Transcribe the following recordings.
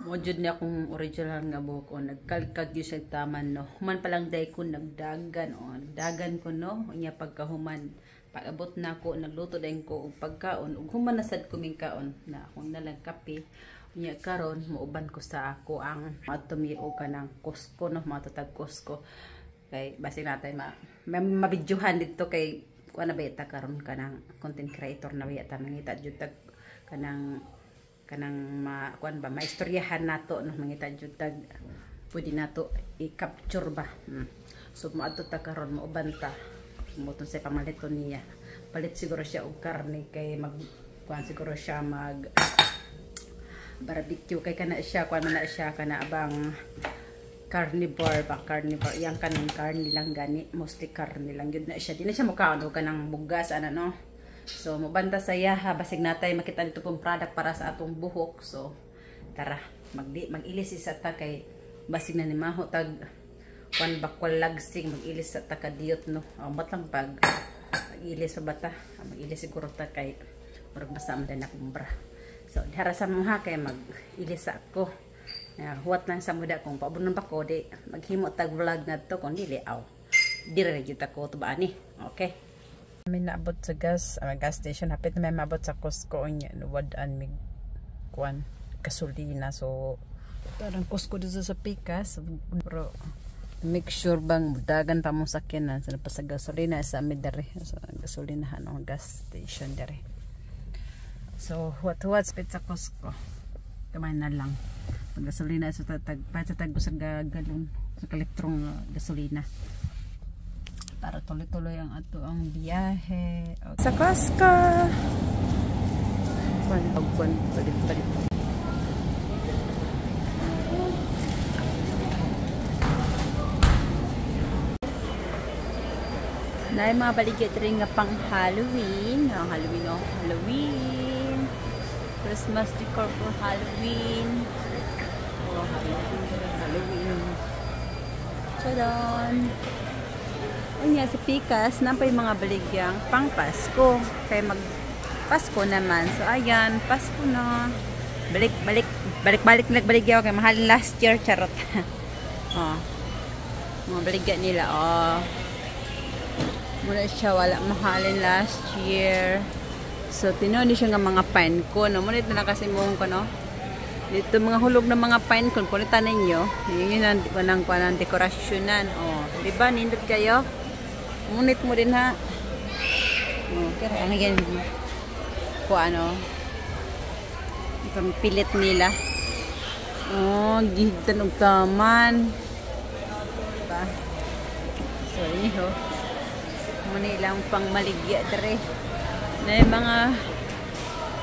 Mojud niya akong original nga buhok o nagkalkag yun sa taman no. Human palang day ko nagdagan o nagdagan ko no. Unya pagkahuman pag-abot na ako nagluto din ko og pagkaon ug human na sad kuming kaon na akong nalang kape. Unya karon muuban ko sa ako ang matumi o kanang Costco no matatag Costco. Kay basi natay mabidyohan dito kay kuan na beta karon kanang content creator na beta mangita jud tag kanang kuan ba maistoryahan nato no mangita jud tag pwede nato i-capture ba. So moadto ta karon mo ubanta moton sa pamaliton niya palit siguro siya og karne kay mag kuan siguro siya mag barbecue kay kana siya kuan na siya kana abang carnivore ba carnivore yang kanang karne lang gani mostly karne lang gyud na siya di na siya mukaon og kanang bugas ana no. So, mabanta saya ha. Basig natay makita dito pong product para sa atong buhok. So, tara. Mag-ilis isa ta kay basig na ni maho tag kwan bakwal lagsing. Mag-ilis sa ta kadiyot no. Amat lang pag mag-ilis sa bata. Mag-ilis siguro ta kay marag basa man din akong bra. So, harasan mo ha kay mag-ilis sa ako. Huwat lang sa muda kung pabunon pa ko di maghimo tag vlog na to kung dili aw. Dire gyud ako tubaan ni. Okay. May naabot sa gas station hapit na may maabot sa Costco nya wadaan mig kuan gasolina so parang Costco dito sa Pikas pero make sure bang dagan pa mo sakyanan sa pa sa gasolina sa amid dere so gasolinahan o gas station dere so what speed sa Costco kamay na lang pag gasolina sa tag sa galon sa kalitrong gasolina para tuloy-tuloy ang ato ang biyahe sa Costco. Balik. Nay mga baligya rin nga pang Halloween. Halloween. Christmas decor for Halloween. Halloween. Tadaan! Unya sa Pikas, nampay mga baligyang pang Pasko. Kaya mag Pasko naman. So ayan, Pasko na. Balik nagbaligyaw kay mahalin last year charot. Oh. Mga baligya nila oh. Muna siya wala mahalin last year. So tinoni siya nga mga pine cone. No? Muna ito na kasi mong ko no. Dito mga hulog ng mga pine cone. Kunita ninyo. Yun ang dekorasyonan. Oh. Diba? Nindot kayo? Ngunit mo din ha. Okay, ano yan? Kung ano. Itong pilit nila. Oh, gihigtan og taman. Diba? So, iniho. Muna ilang pang maligya dere. Na yung mga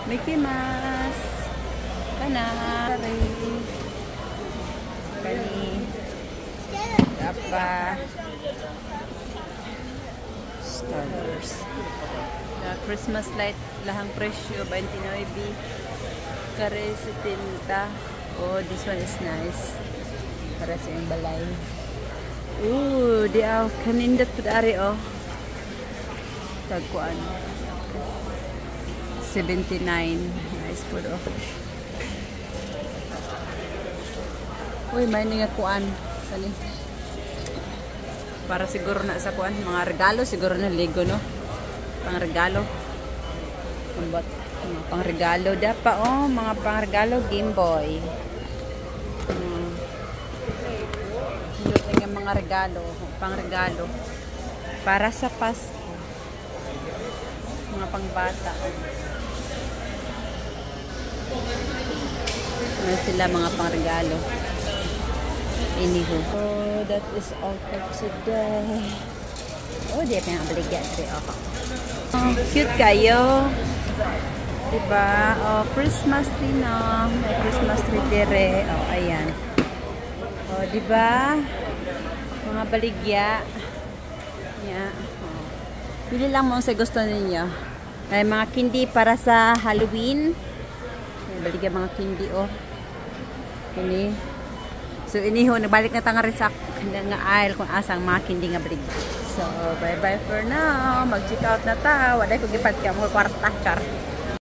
Mickey Mouse. Kanari. Kani. Apa. Star Wars. Christmas light lahang presyo 29 kare 70. Oh, this one is nice para sa yung balay. Ooh, di aw kanindot pud ari oh tagkuan 79 nice pud oh. Uy, may nga kuan kani para siguro na sa kuan mga regalo siguro na Lego no pang regalo pang regalo pa oh mga pang regalo Game Boy yung mga regalo pang regalo para sa Pasko mga pang bata ano sila mga pang regalo. Anywho. Oh, that is all for today. Oh, di pa yung baligya. Oh, cute kayo. Diba? Oh, Christmas tree na. May Christmas tree dire. Oh, ayan. Oh, diba? Mga baligya. Yeah. Oh. Pili lang mo sa gusto ninyo. May mga candy para sa Halloween. May baligya mga candy, oh. Ini. So iniho nagbalik na tanga rin sa nga aisle kung asang mga kindi nga brig. So bye bye for now. Mag-check out na ta. Waday ko gipat ka mo kwarta char.